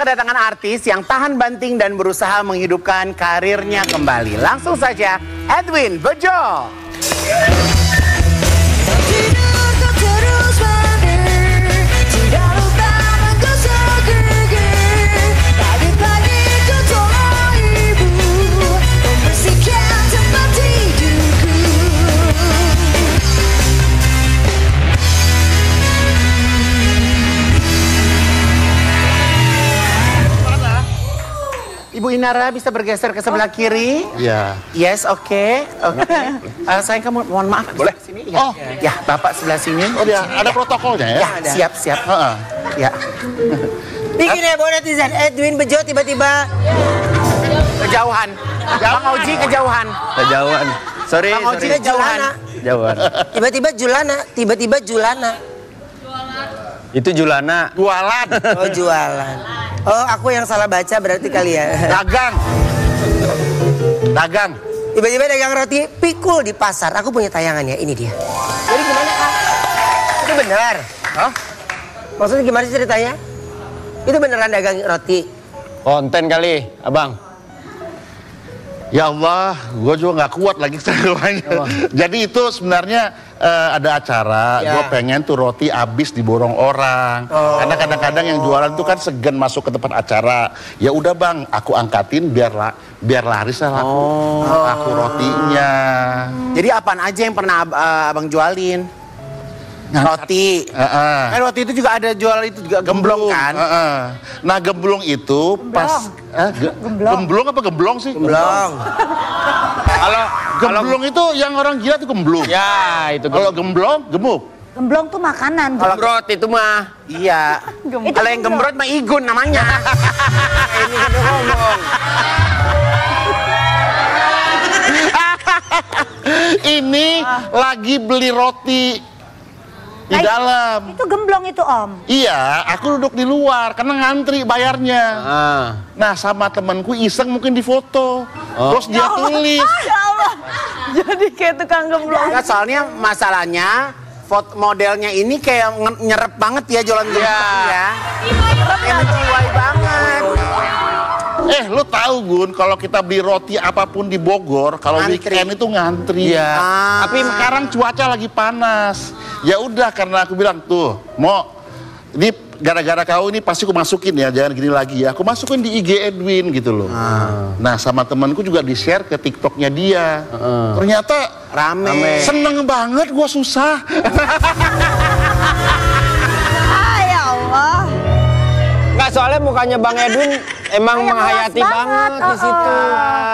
kedatangan artis yang tahan banting dan berusaha menghidupkan karirnya kembali. Langsung saja, Edwin Bejo. Ibu Inara bisa bergeser ke sebelah kiri? Iya. Yes, oke. Sayang kamu, mohon maaf. Boleh? Sini? Ya. Oh. Ya, Bapak sebelah sini. Oh, dia ada protokolnya ya? Ya, siap. Ya. Bikin heboh netizen, Edwin Bejo tiba-tiba Kejauhan. Bang Oji kejauhan. Kejauhan. Sorry, Bang Oji sorry. kejauhan. Jauhan. Tiba-tiba Julana. Itu Julana. Jualan. Oh, jualan. Oh, aku yang salah baca berarti kali ya. Dagang. Tiba-tiba dagang roti pikul di pasar. Aku punya tayangannya, ini dia. Jadi gimana, Kak? Itu benar? Hah? Maksudnya gimana sih ceritanya? Itu beneran dagang roti? Konten kali, Abang. Ya Allah, gue juga nggak kuat lagi semuanya. Jadi itu sebenarnya ada acara, Ya. gue pengen tuh roti habis diborong orang. Karena kadang-kadang yang jualan tuh kan segan masuk ke tempat acara. Ya udah bang, aku angkatin biar laris lah aku rotinya. Jadi apaan aja yang pernah abang jualin? Roti. Kan roti itu juga ada jual itu juga gemblong kan? Nah gemblong itu pas gemblong apa gemblong sih? Belum. Kalau Gemblong itu yang orang gila tuh gemblong. ya itu Kalau gemblong gemuk. Gemblong tuh makanan. gembrot itu mah. Iya. Kalau yang gembrot mah Igun namanya. Ini kan udah ngomong. Ini lagi beli roti di dalam. Itu gemblong itu Om. Iya, aku duduk di luar karena ngantri bayarnya. Nah, sama temanku iseng mungkin difoto. Terus dia tulis. Ya Allah. Jadi kayak tukang gemblong. Nah, soalnya masalahnya modelnya ini kayak nyerep banget ya jualan gemblong ya. Kayak menjiwai banget. Lu tahu Gun, kalau kita beli roti apapun di Bogor, kalau weekend itu ngantri. Iya. Tapi sekarang cuaca lagi panas. Ya udah, karena aku bilang tuh, ini gara-gara kau ini pasti aku masukin ya, jangan gini lagi ya. Aku masukin di IG Edwin gitu loh. Nah sama temanku juga di-share ke TikToknya dia. Ternyata Rame. seneng banget, gua susah. Ya Allah. Enggak, soalnya mukanya Bang Edwin emang Kayak menghayati ngelas banget di situ.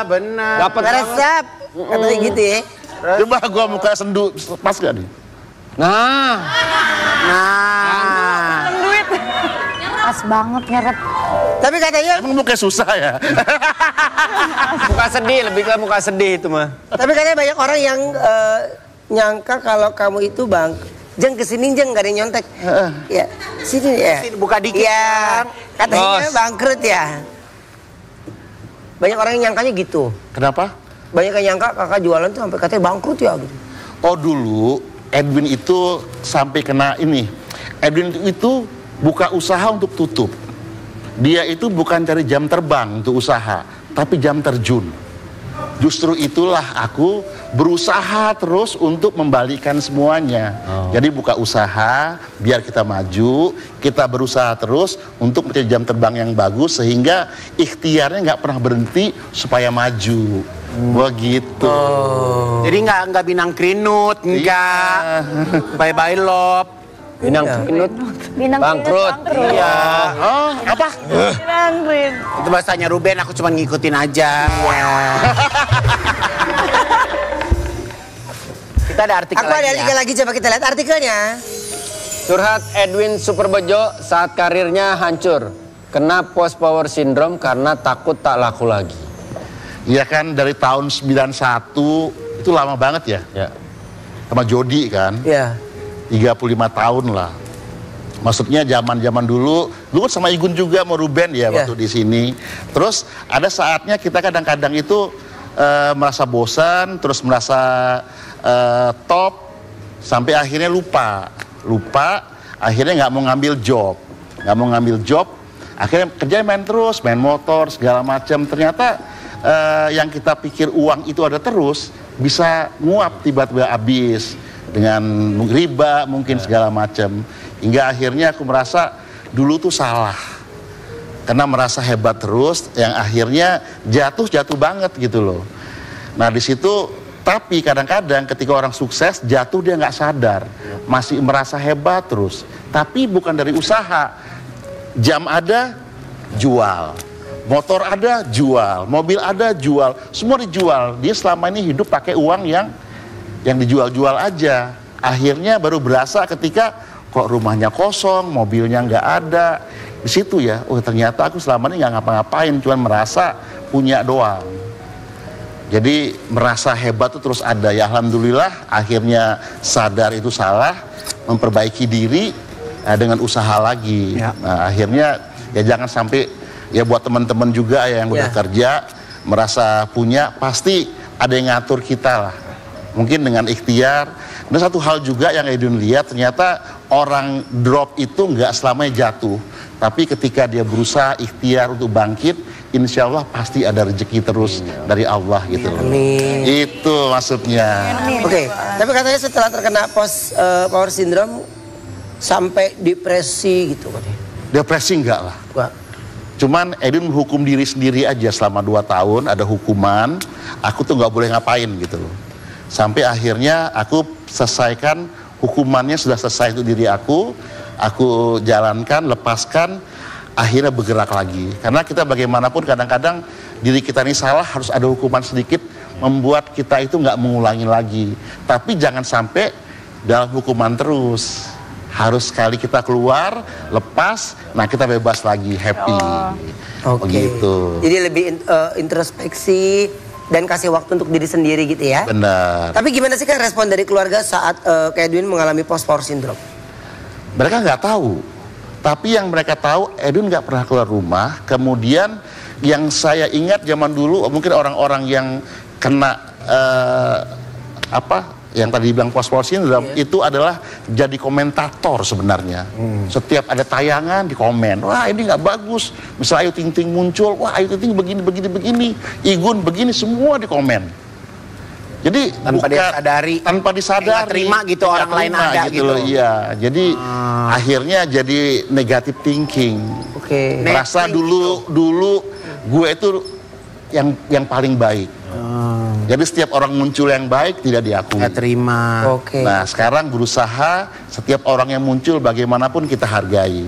Benar. Dapat Resep. Katanya gitu ya. Coba gua muka sendu, pas gak nih? Nah, Duit. Pas banget nyeret. Tapi katanya, Emang muka susah ya? muka sedih, lebih ke muka sedih itu mah. banyak orang yang nyangka kalau kamu itu bang, jeng kesini jeng gak ada yang nyontek. Ya, sini ya. Sini, buka dikit, Ya, Bang. katanya Bos. bangkrut ya. Banyak orang yang nyangkanya gitu. Kenapa? Banyak yang nyangka kakak jualan tuh sampai katanya bangkrut ya gitu. Oh dulu Edwin itu sampai kena ini. Edwin itu buka usaha untuk tutup. Dia itu bukan cari jam terbang untuk usaha, tapi jam terjun. Justru itulah aku berusaha terus untuk membalikan semuanya. Jadi buka usaha biar kita maju, kita berusaha terus untuk mencari jam terbang yang bagus sehingga ikhtiarnya nggak pernah berhenti supaya maju. Begitu. Jadi nggak binang krinut, enggak. Bye-bye love. Binang pinut. Binang Bangkrut. Iya. Oh, apa? Binang Rin. Itu bahasanya Ruben, aku cuma ngikutin aja. Kita ada artikel Aku ada lagi artikel ya. lagi, coba kita lihat artikelnya. Curhat Edwin Superbejo saat karirnya hancur. Kena post power syndrome karena takut tak laku lagi. Iya kan dari tahun 91 itu lama banget ya. Ya. Sama Jody kan. Iya. 35 tahun lah. Maksudnya zaman dulu sama Igun juga mau Ruben ya waktu di sini. Terus ada saatnya kita kadang-kadang itu merasa bosan, terus merasa top, sampai akhirnya lupa, akhirnya nggak mau ngambil job, Akhirnya kerja main terus, main motor segala macam. Ternyata yang kita pikir uang itu ada terus bisa nguap tiba-tiba habis dengan riba mungkin segala macam. Hingga akhirnya aku merasa dulu tuh salah. Karena merasa hebat terus, yang akhirnya jatuh banget gitu loh. Nah di situ, tapi kadang-kadang ketika orang sukses jatuh dia nggak sadar, masih merasa hebat terus. Tapi bukan dari usaha. Jam ada, jual. Motor ada, jual. Mobil ada, jual. Semua dijual. Dia selama ini hidup pakai uang yang dijual-jual aja. Akhirnya baru berasa ketika kok rumahnya kosong, mobilnya nggak ada. Di situ ya, oh ternyata aku selama ini nggak ngapa-ngapain, cuma merasa punya doang. Jadi merasa hebat itu terus ada. Ya alhamdulillah akhirnya sadar itu salah, memperbaiki diri dengan usaha lagi. Ya. Nah, akhirnya ya jangan sampai, ya buat teman-teman juga ya yang udah kerja merasa punya, pasti ada yang ngatur kita lah. Mungkin dengan ikhtiar. Dan satu hal juga yang Edwin lihat, ternyata orang drop itu nggak selamanya jatuh. Tapi ketika dia berusaha ikhtiar untuk bangkit, insya Allah pasti ada rezeki terus dari Allah gitu loh. Amin. Itu maksudnya. Oke, tapi katanya setelah terkena post power syndrome sampai depresi gitu katanya. Depresi enggak lah. Wah. Cuman Edwin menghukum diri sendiri aja selama 2 tahun, ada hukuman, aku tuh nggak boleh ngapain gitu loh. Sampai akhirnya aku selesaikan hukumannya, sudah selesai untuk diri aku jalankan, lepaskan, akhirnya bergerak lagi. Karena kita bagaimanapun kadang-kadang diri kita ini salah, harus ada hukuman sedikit membuat kita itu nggak mengulangi lagi. Tapi jangan sampai dalam hukuman terus. Harus sekali kita keluar, lepas, nah kita bebas lagi, happy. Oke. Begitu. Jadi lebih introspeksi dan kasih waktu untuk diri sendiri gitu ya. Benar. Tapi gimana sih kan respon dari keluarga saat Edwin mengalami post power syndrome? Mereka nggak tahu. Tapi yang mereka tahu, Edwin nggak pernah keluar rumah. Kemudian yang saya ingat zaman dulu, mungkin orang-orang yang kena yang tadi bilang post power syndrome itu adalah jadi komentator sebenarnya. Setiap ada tayangan di komen, wah ini nggak bagus. Misalnya Ayu Ting Ting muncul, wah Ayu Ting Ting begini, Igun begini, semua di komen. Jadi tanpa disadari, terima gitu orang lain ada gitu loh. Iya, jadi akhirnya jadi negative thinking. Oke. Merasa dulu gue itu yang paling baik. Jadi setiap orang muncul yang baik tidak diakui. Nggak terima. Oke. Nah sekarang berusaha setiap orang yang muncul bagaimanapun kita hargai.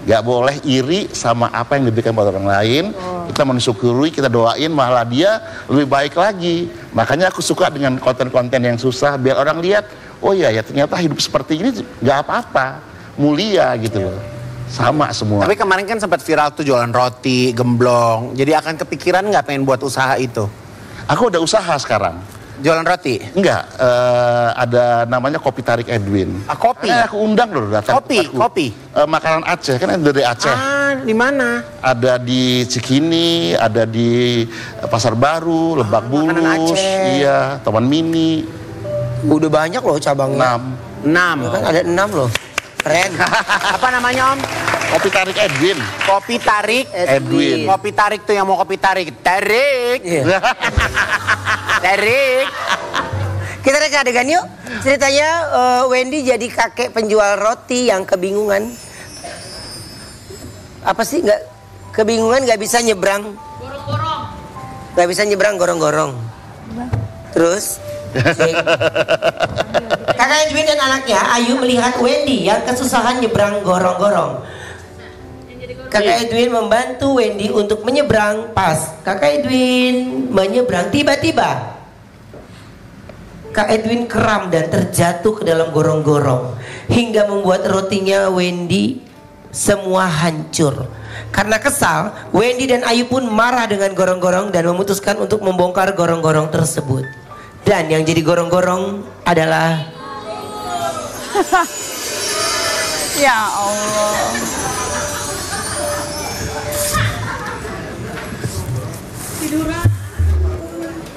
Gak boleh iri sama apa yang diberikan pada orang lain. Kita mensyukuri, kita doain malah dia lebih baik lagi. Makanya aku suka dengan konten-konten yang susah, biar orang lihat, oh iya ya ternyata hidup seperti ini gak apa-apa, mulia gitu loh. Sama semua. Tapi kemarin kan sempat viral tuh jualan roti, gemblong. Jadi akan kepikiran nggak pengen buat usaha itu? Aku udah usaha sekarang. Jualan roti? Enggak, ada namanya Kopi Tarik Edwin. Kopi? Aku undang loh datang. Kopi? Makanan Aceh, kan ada dari Aceh. Di mana? Ada di Cikini, ada di Pasar Baru, Lebak Bulus, iya, Taman Mini. Udah banyak loh cabangnya. 6. Kan ada 6 loh. Keren. Apa namanya Om? Kopi Tarik Edwin. Kopi Tarik Edwin. Kopi Tarik tuh yang mau kopi tarik. Tarik. Tarik. Kita reka adegan yuk. Ceritanya Wendy jadi kakek penjual roti yang kebingungan. Apa sih kebingungan nggak bisa nyebrang? Gorong-gorong. Nggak bisa nyebrang gorong-gorong. Terus? Kakak Edwin dan anaknya Ayu melihat Wendy yang kesusahan nyebrang gorong-gorong. Kakak Edwin membantu Wendy untuk menyeberang. Pas Kakak Edwin menyeberang, tiba-tiba Kak Edwin keram dan terjatuh ke dalam gorong-gorong hingga membuat rotinya Wendy semua hancur. Karena kesal, Wendy dan Ayu pun marah dengan gorong-gorong dan memutuskan untuk membongkar gorong-gorong tersebut. Dan yang jadi gorong-gorong adalah Ya Allah.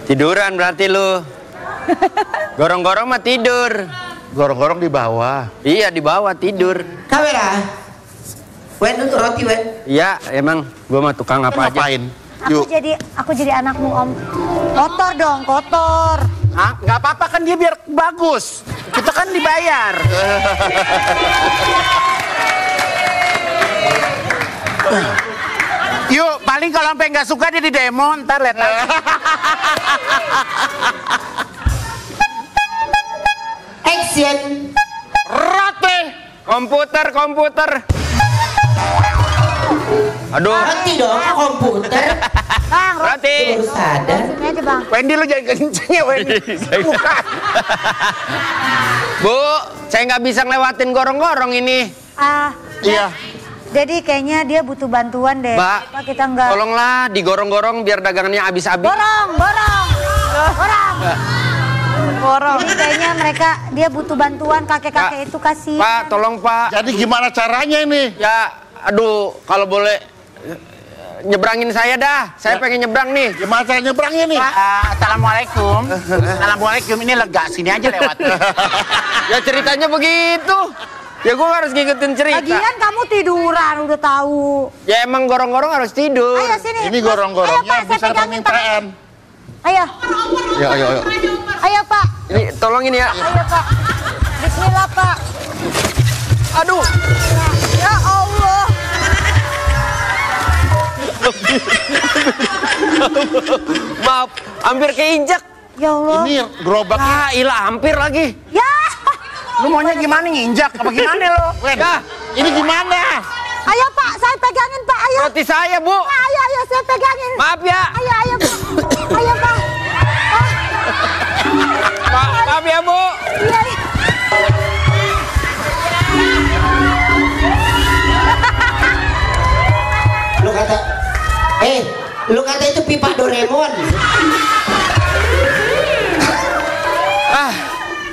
Tiduran berarti lu. Gorong-gorong mah tidur. Gorong-gorong di bawah. Iya di bawah tidur. kamera. Wen untuk roti Wen. Iya, emang gua mah tukang apa aja. Ngapain? Aku jadi anakmu Om. Kotor dong, kotor. Ah, nggak apa-apa kan dia biar bagus. Kita kan dibayar. Yuk, paling kalau sampai nggak suka dia di demo, ntar lihat aja. Action. Roti. Komputer. Aduh, Roti dong, komputer. Bang, roti. Baru sadar. sini aja Bang. Wendy lu jangan kenceng ya Wendy. Bukan. Bu, saya nggak bisa ngelewatin gorong-gorong ini. Iya. Jadi kayaknya dia butuh bantuan deh. Mbak, Apa kita enggak? tolonglah digorong-gorong biar dagangannya habis-habis. Borong. Jadi kayaknya dia butuh bantuan, kakek-kakek itu kasih. Pak, tolong Pak. Jadi gimana caranya ini? Ya, aduh, kalau boleh nyebrangin saya dah. Saya pengen nyebrang nih. Gimana cara nyebrangnya nih? Assalamualaikum. Assalamualaikum, ini lega, sini aja lewat. Ya ceritanya begitu. Ya gue harus ngikutin cerita. Lagian kamu tiduran, udah tahu. Ya emang gorong-gorong harus tidur. Ayo sini. Ini gorong-gorongnya Ayo, Pak, saya bisa pegangin, Pak. permintaan. Ayo. Ayo. Ayo Pak. Ini tolongin ya. Ayo Pak. Bismillah Pak. Aduh. Ya Allah. Maaf, hampir keinjak. Ya Allah. Ini gerobak. Ah, ilah hampir lagi. Ya. Lu maunya gimana, nginjak? Apa gimana lo? Wen, Dah. ini gimana? Ayo Pak, saya pegangin Pak. Ayo. Roti saya, Bu. Ayo saya pegangin. Maaf ya. Ayo Pak. Ayo Pak. Pak, maaf ya, Bu. Iya. Lu kata itu pipa Doraemon.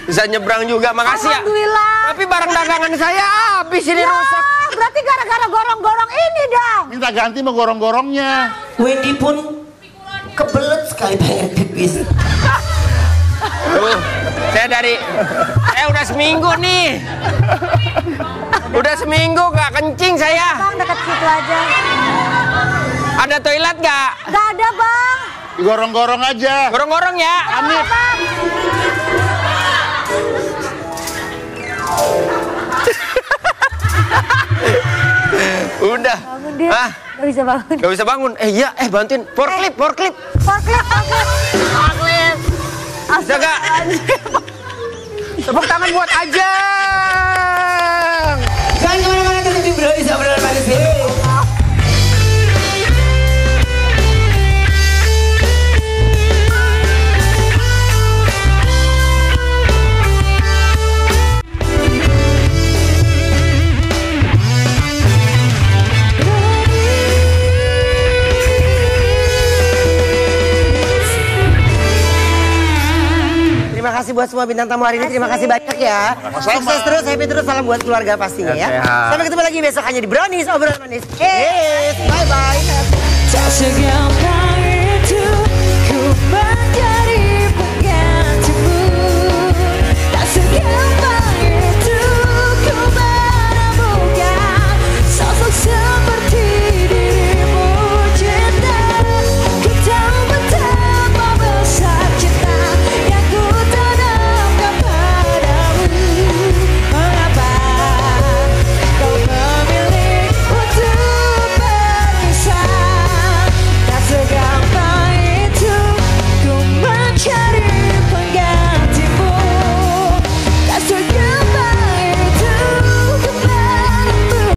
Bisa nyebrang juga, makasih ya. Alhamdulillah. Tapi barang dagangan saya habis ini Ya, rusak. berarti gara-gara gorong-gorong ini dong. Minta ganti sama gorong-gorongnya. Wendy pun kebelet sekali pengen pipis. Saya udah seminggu nih. Udah seminggu gak kencing saya. Bang, dekat situ aja. Ada toilet gak? Gak ada Bang. Gorong-gorong aja. Gorong-gorong ya. Amin. Bang. Udah. Bangun dia. Ah, Gak bisa bangun. gak bisa bangun. Iya, bantuin. Forklift. Forklift. Bisa gak? Tepuk tangan buat Ajeng. Jangan kemana-mana, tetap di Brownies obrolan manis ini. Terima kasih buat semua bintang tamu hari ini. Terima kasih banyak ya. Sukses terus, happy terus. Salam buat keluarga pastinya ya. Sehat. Sampai ketemu lagi besok hanya di Brownies obrolan manis. Yes, bye bye.